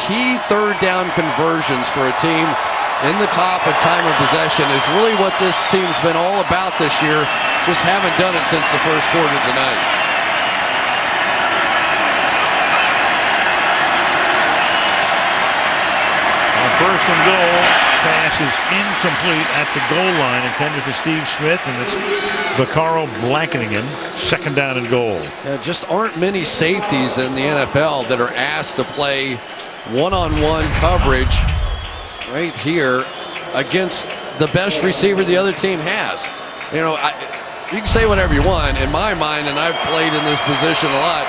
Key third down conversions for a team in the top of time of possession is really what this team's been all about this year. Just haven't done it since the first quarter tonight. First and goal, pass is incomplete at the goal line, intended for Steve Smith, and it's Vaccaro blanketing him. Second down and goal. Yeah, just aren't many safeties in the NFL that are asked to play one-on-one coverage right here against the best receiver the other team has. You know, you can say whatever you want. In my mind, and I've played in this position a lot,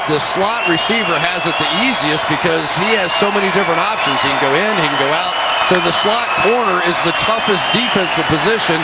the slot receiver has it the easiest because he has so many different options. He can go in, he can go out. So the slot corner is the toughest defensive position,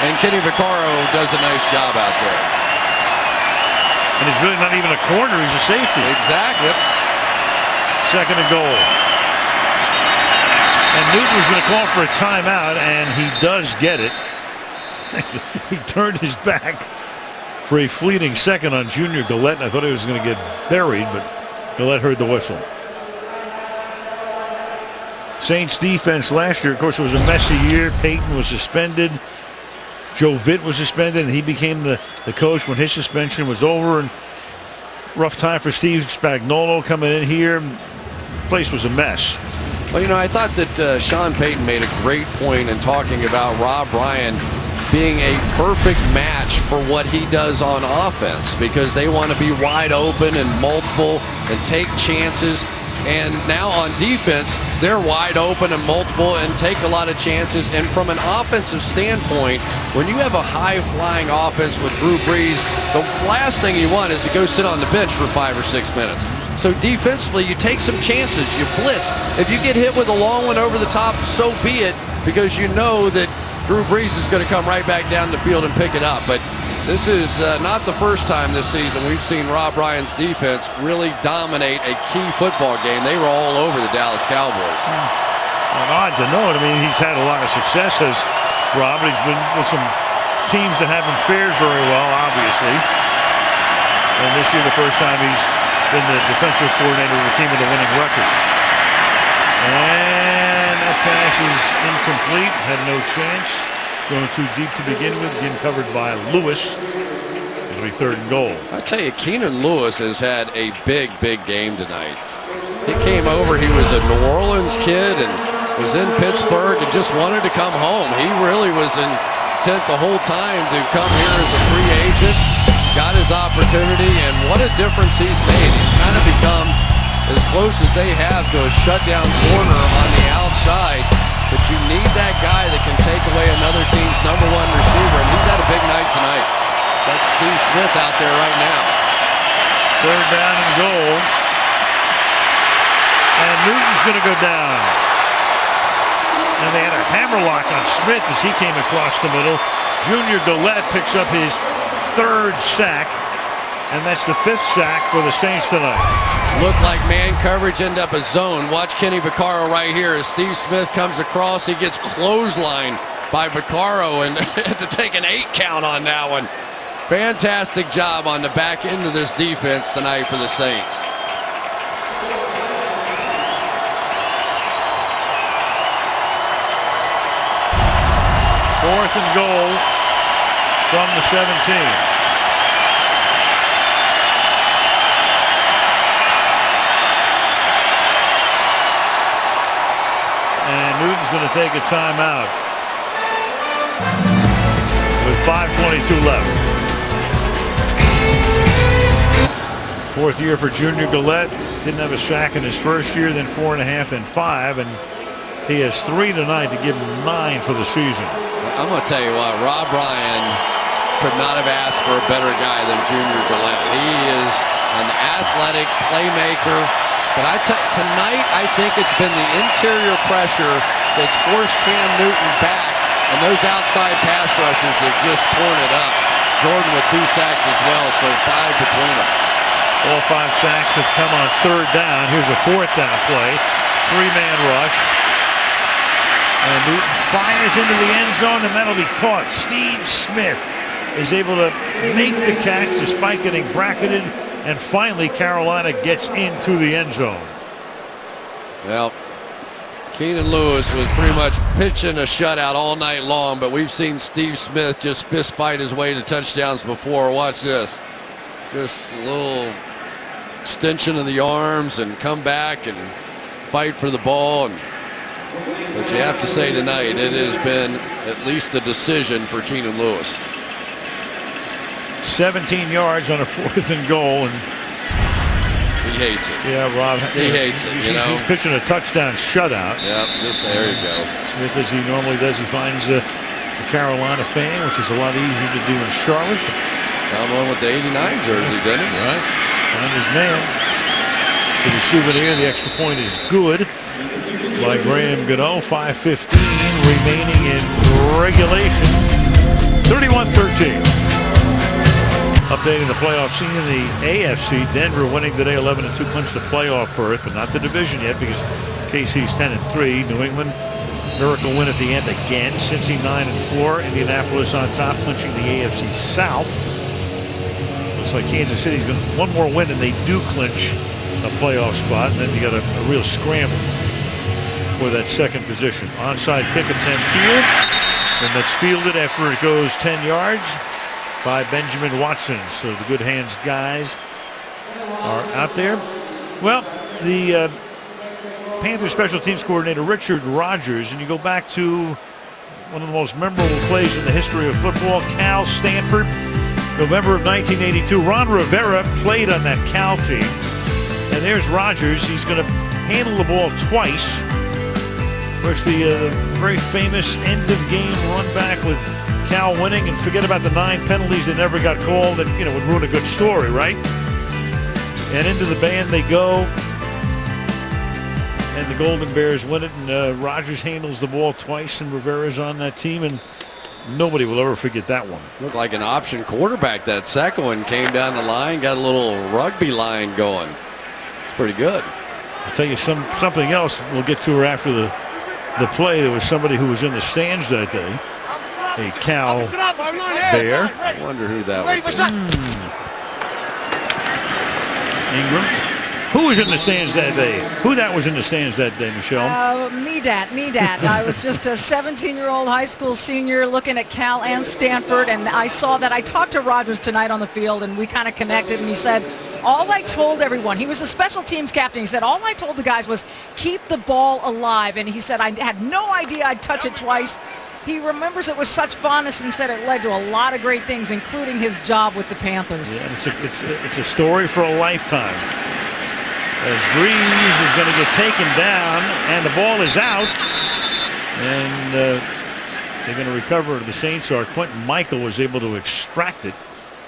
and Kenny Vaccaro does a nice job out there. And he's really not even a corner, he's a safety. Exactly. Yep. Second and goal. And Newton was going to call for a timeout, and he does get it. He turned his back for a fleeting second on Junior Galette, and I thought he was going to get buried, but Galette heard the whistle. Saints defense last year, of course, it was a messy year. Peyton was suspended. Joe Vitt was suspended, and he became the coach when his suspension was over. And rough time for Steve Spagnuolo coming in here. The place was a mess. Well, you know, I thought that Sean Payton made a great point in talking about Rob Ryan being a perfect match for what he does on offense, because they want to be wide open and multiple and take chances. And now on defense, they're wide open and multiple and take a lot of chances. And from an offensive standpoint, when you have a high-flying offense with Drew Brees, the last thing you want is to go sit on the bench for 5 or 6 minutes. So defensively, you take some chances, you blitz. If you get hit with a long one over the top, so be it, because you know that Drew Brees is going to come right back down the field and pick it up. But this is not the first time this season we've seen Rob Ryan's defense really dominate a key football game. They were all over the Dallas Cowboys. And odd to note, I mean, he's had a lot of success as Rob. He's been with some teams that haven't fared very well, obviously. And this year, the first time he's been the defensive coordinator of a team with a winning record. And that pass is incomplete. Had no chance. Going too deep to begin with. Getting covered by Lewis. It'll be third and goal. I tell you, Keenan Lewis has had a big, big game tonight. He came over. He was a New Orleans kid and was in Pittsburgh and just wanted to come home. He really was intent the whole time to come here as a free agent. Got his opportunity, and what a difference he's made. He's kind of become as close as they have to a shutdown corner on the outside. But you need that guy that can take away another team's #1 receiver, and he's had a big night tonight. Got Steve Smith out there right now. Third down and goal. And Newton's going to go down. And they had a hammerlock on Smith as he came across the middle. Junior Galette picks up his third sack, and that's the 5th sack for the Saints tonight. Looked like man coverage, end up a zone. Watch Kenny Vaccaro right here as Steve Smith comes across. He gets clotheslined by Vaccaro and had to take an 8 count on that one. Fantastic job on the back end of this defense tonight for the Saints. Fourth and goal from the 17. And Newton's going to take a timeout with 5:22 left. Fourth year for Junior Galette. Didn't have a sack in his first year, then 4.5, then 5, and he has 3 tonight to give him 9 for the season. I'm going to tell you what, Rob Ryan could not have asked for a better guy than Junior Galette. He is an athletic playmaker. But tonight, I think it's been the interior pressure that's forced Cam Newton back, and those outside pass rushers have just torn it up. Jordan with 2 sacks as well, so 5 between them. All 5 sacks have come on third down. Here's a 4th down play. 3-man rush. And Newton fires into the end zone, and that'll be caught. Steve Smith is able to make the catch despite getting bracketed. And finally, Carolina gets into the end zone. Well, Keenan Lewis was pretty much pitching a shutout all night long, but we've seen Steve Smith just fist fight his way to touchdowns before. Watch this. Just a little extension of the arms and come back and fight for the ball. But you have to say tonight, it has been at least a decision for Keenan Lewis. 17 yards on a 4th and goal, and he hates it. Yeah, Rob. He hates it. He's pitching a touchdown shutout. Yep, just there you go. Smith, as he normally does, he finds the Carolina fan, which is a lot easier to do in Charlotte. Found one with the 89 jersey, didn't he? Right. Found his man. For the souvenir, the extra point is good by Graham Gano. 5:15 remaining in regulation. 31-13. Updating the playoff scene in the AFC. Denver winning today 11-2, clinched the playoff berth, but not the division yet because KC's 10-3. New England, miracle win at the end again. Cincy 9-4. Indianapolis on top, clinching the AFC South. Looks like Kansas City's going to one more win and they do clinch a playoff spot. And then you got a real scramble for that second position. Onside kick attempt here, and that's fielded after it goes 10 yards by Benjamin Watson. So the good hands guys are out there. Well, the Panthers special teams coordinator Richard Rodgers, and you go back to one of the most memorable plays in the history of football, Cal Stanford, November of 1982. Ron Rivera played on that Cal team, and there's Rodgers. He's going to handle the ball twice. Of course, the very famous end-of-game run back with Cal winning, and forget about the 9 penalties that never got called that, would ruin a good story, right? And into the band they go, and the Golden Bears win it, and Rodgers handles the ball twice, and Rivera's on that team, and nobody will ever forget that one. Looked like an option quarterback. That second one came down the line, got a little rugby line going. It's pretty good. I'll tell you something else. We'll get to her after the play. There was somebody who was in the stands that day. A Cal Bear. I wonder who that was. Ingram. Who was in the stands that day? Who that was in the stands that day, Michelle? Me dat. I was just a 17-year-old high school senior looking at Cal and Stanford, and I saw that. I talked to Rodgers tonight on the field, and we kind of connected, and he said, all I told everyone, he was the special teams captain, he said, all I told the guys was keep the ball alive, and he said, I had no idea I'd touch it twice. He remembers it was such fondness and said it led to a lot of great things, including his job with the Panthers. Yeah, it's a story for a lifetime. As Breeze is going to get taken down, and the ball is out, and they're going to recover. The Saints are. Quentin Michael was able to extract it.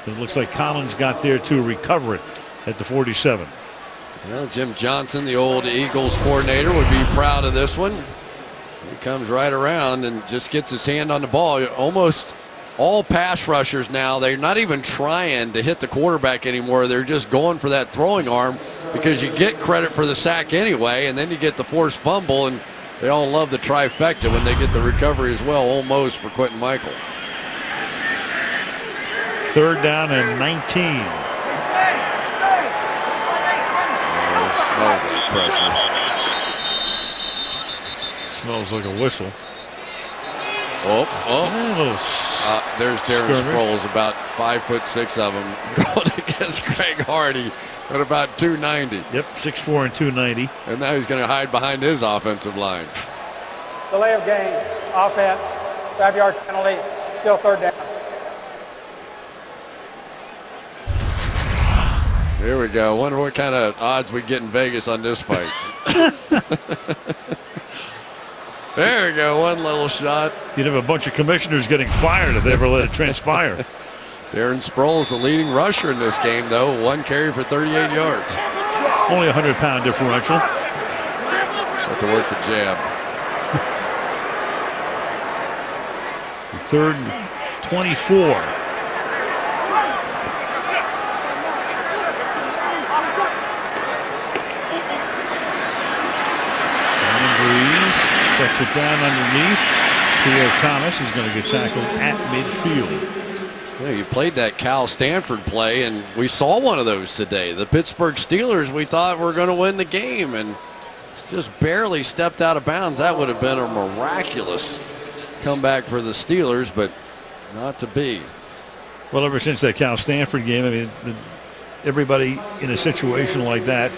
It looks like Collins got there to recover it at the 47. Well, Jim Johnson, the old Eagles coordinator, would be proud of this one. He comes right around and just gets his hand on the ball. Almost all pass rushers now, they're not even trying to hit the quarterback anymore. They're just going for that throwing arm because you get credit for the sack anyway, and then you get the forced fumble, and they all love the trifecta when they get the recovery as well, almost for Quentin Michael. 3rd down and 19. It smells like pressure. Smells like a whistle. There's Darren Sproles, about 5'6" of him, going against Greg Hardy at about 290. Yep, 6'4" and 290. And now he's going to hide behind his offensive line. Delay of game, offense, 5-yard penalty, still 3rd down. Here we go. Wonder what kind of odds we get in Vegas on this fight. There we go. One little shot. You'd have a bunch of commissioners getting fired if they ever let it transpire. Darren Sproles, the leading rusher in this game, though. 1 carry for 38 yards. Only a 100-pound differential. Have to work the jab. 3rd and 24. Sets it down underneath. Pierre Thomas is going to get tackled at midfield. Yeah, you played that Cal Stanford play, and we saw one of those today. The Pittsburgh Steelers, we thought were going to win the game, and Just barely stepped out of bounds. That would have been a miraculous comeback for the Steelers, but not to be. Well, ever since that Cal Stanford game, I mean, everybody in a situation like that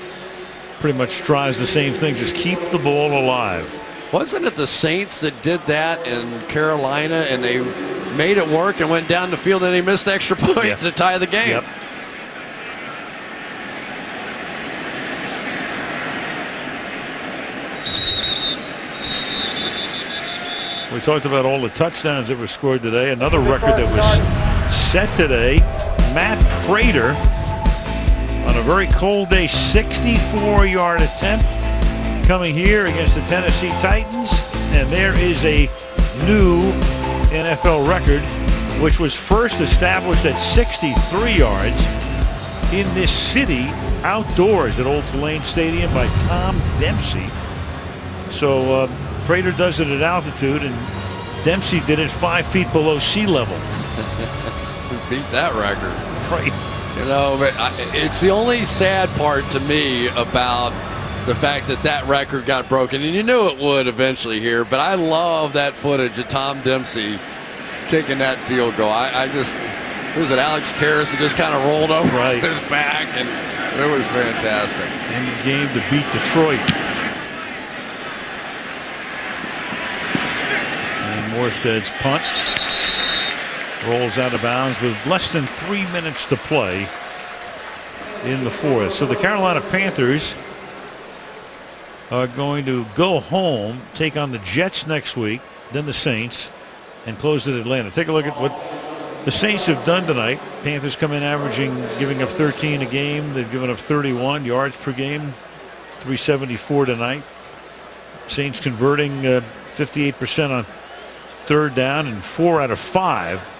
pretty much tries the same thing, just keep the ball alive. Wasn't it the Saints that did that in Carolina, and they made it work and went down the field, and they missed the extra point to tie the game? Yep. We talked about all the touchdowns that were scored today. Another record that was set today. Matt Prater, on a very cold day, 64-yard attempt coming here against the Tennessee Titans. And there is a new NFL record, which was first established at 63 yards in this city, outdoors at Old Tulane Stadium by Tom Dempsey. So Prater does it at altitude, and Dempsey did it 5 feet below sea level. Beat that record. Right. You know, but it's the only sad part to me about the fact that that record got broken, and you knew it would eventually here, but I love that footage of Tom Dempsey kicking that field goal. I just, was it Alex Karras who just kind of rolled over his back, and it was fantastic. In the game to beat Detroit. And Morstead's punt rolls out of bounds with less than 3 minutes to play in the fourth. So the Carolina Panthers are going to go home, take on the Jets next week, then the Saints, and close at Atlanta. Take a look at what the Saints have done tonight. Panthers come in averaging, giving up 13 a game. They've given up 31 yards per game, 374 tonight. Saints converting 58% on third down and 4 out of 5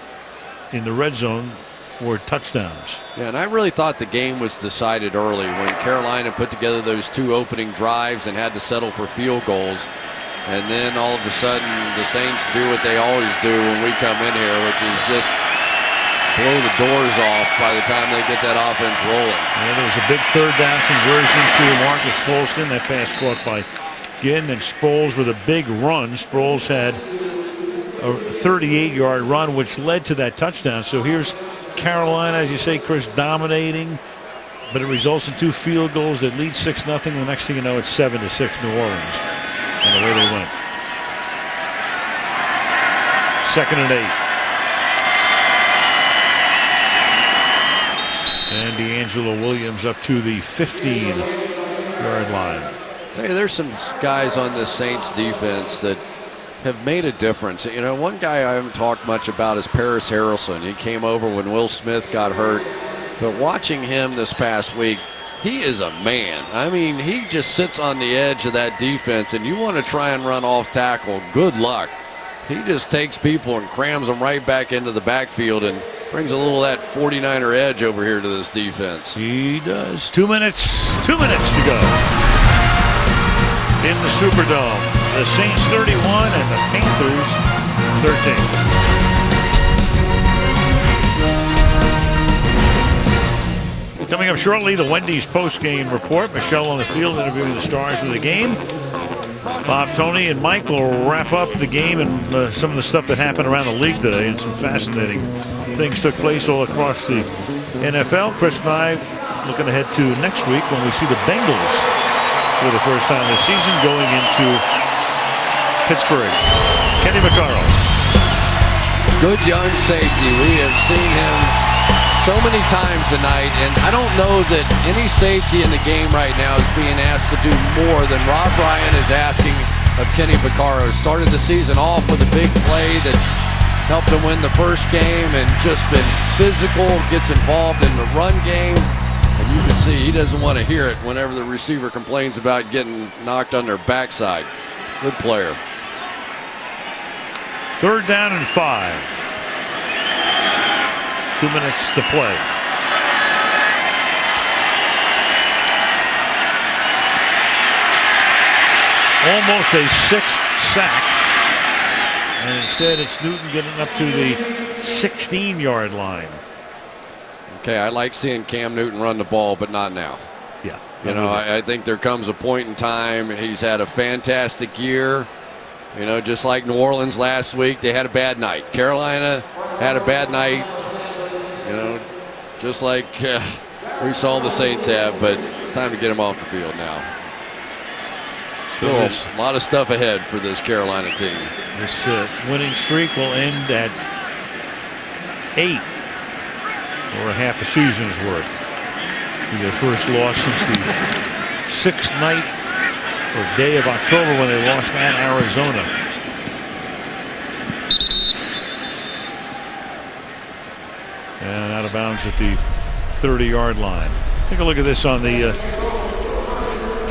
in the red zone for touchdowns. Yeah, and I really thought the game was decided early when Carolina put together those 2 opening drives and had to settle for field goals. And then all of a sudden the Saints do what they always do when we come in here, which is just blow the doors off by the time they get that offense rolling. Yeah, there was a big third down conversion to Marcus Colston. That pass caught by Ginn. Then Sproles with a big run. Sproles had a 38-yard run, which led to that touchdown. So here's Carolina, as you say, Chris, dominating, but it results in 2 field goals that lead 6-0. The next thing you know, it's 7-6 New Orleans, and away they went. 2nd and 8. And D'Angelo Williams up to the 15-yard line. Tell you, there's some guys on this Saints defense that have made a difference. You know, one guy I haven't talked much about is Paris Harrelson. He came over when Will Smith got hurt, but watching him this past week, he is a man. I mean, he just sits on the edge of that defense, and you want to try and run off tackle, good luck. He just takes people and crams them right back into the backfield and brings a little of that 49er edge over here to this defense. He does. 2 minutes to go in the Superdome. The Saints 31 and the Panthers 13. Coming up shortly, the Wendy's post-game report. Michelle on the field interviewing the stars of the game. Bob, Tony, and Mike will wrap up the game and some of the stuff that happened around the league today. And some fascinating things took place all across the NFL. Chris and I looking ahead to next week when we see the Bengals for the first time this season going into Pittsburgh. Kenny Vaccaro. Good young safety. We have seen him so many times tonight, and I don't know that any safety in the game right now is being asked to do more than Rob Ryan is asking of Kenny Vaccaro. Started the season off with a big play that helped him win the first game and just been physical, gets involved in the run game, and you can see he doesn't want to hear it whenever the receiver complains about getting knocked on their backside. Good player. 3rd down and 5. 2 minutes to play. Almost a 6th sack. And instead it's Newton getting up to the 16-yard line. Okay, I like seeing Cam Newton run the ball, but not now. Yeah. You know, I think there comes a point in time, he's had a fantastic year. You know, just like New Orleans last week, they had a bad night. Carolina had a bad night, you know, just like we saw the Saints have, but time to get them off the field now. Still a lot of stuff ahead for this Carolina team. This winning streak will end at 8, or a half a season's worth. Be their first loss since the 6th night or day of October when they lost at Arizona. And out of bounds at the 30-yard line. Take a look at this on the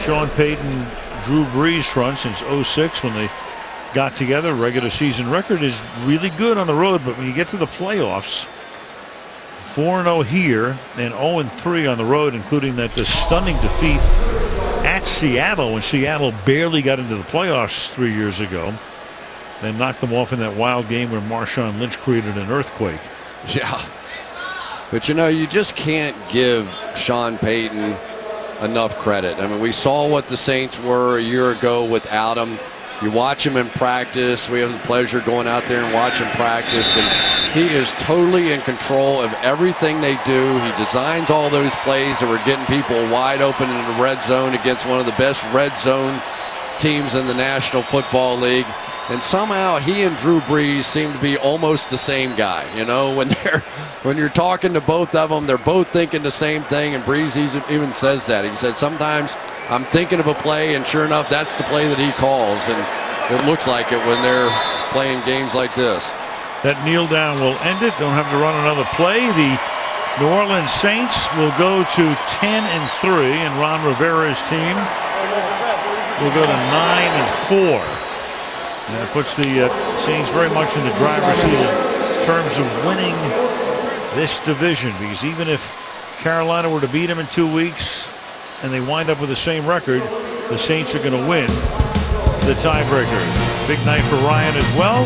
Sean Payton, Drew Brees front since 06 when they got together. Regular season record is really good on the road, but when you get to the playoffs, 4-0 here and 0-3 on the road, including that stunning defeat at Seattle when Seattle barely got into the playoffs 3 years ago. Then knocked them off in that wild game where Marshawn Lynch created an earthquake. Yeah. But, you know, you just can't give Sean Payton enough credit. I mean, we saw what the Saints were a year ago without him. You watch him in practice. We have the pleasure going out there and watching practice, and he is totally in control of everything they do. He designs all those plays that were getting people wide open in the red zone against one of the best red zone teams in the National Football League. And somehow he and Drew Brees seem to be almost the same guy. You know, when you're talking to both of them, they're both thinking the same thing. And Brees even says that. He said, sometimes I'm thinking of a play, and sure enough, that's the play that he calls. And it looks like it when they're playing games like this. That kneel down will end it. Don't have to run another play. The New Orleans Saints will go to 10-3, and Ron Rivera's team will go to 9-4. And it puts the Saints very much in the driver's seat in terms of winning this division, because even if Carolina were to beat them in 2 weeks and they wind up with the same record, the Saints are going to win the tiebreaker. Big night for Ryan as well.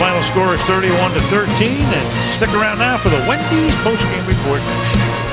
Final score is 31-13, and stick around now for the Wendy's postgame report next.